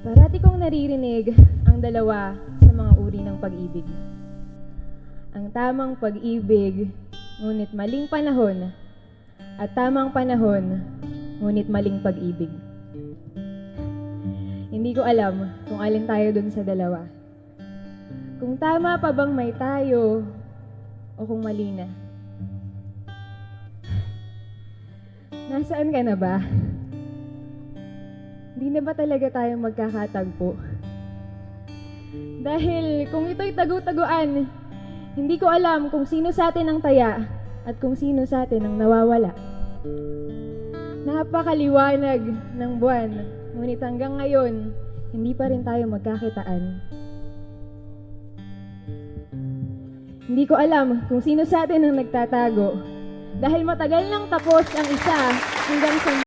Parati kong naririnig ang dalawa sa mga uri ng pag-ibig. Ang tamang pag-ibig, ngunit maling panahon, at tamang panahon, ngunit maling pag-ibig. Hindi ko alam kung alin tayo dun sa dalawa. Kung tama pa bang may tayo, o kung mali na. Nasaan ka na ba? Di na ba talaga tayo magkakatagpo? Dahil kung ito'y tagu-taguan, hindi ko alam kung sino sa atin ang taya at kung sino sa atin ang nawawala. Napakaliwanag ng buwan, ngunit hanggang ngayon, hindi pa rin tayo magkakitaan. Hindi ko alam kung sino sa atin ang nagtatago dahil matagal nang tapos ang isa hanggang sa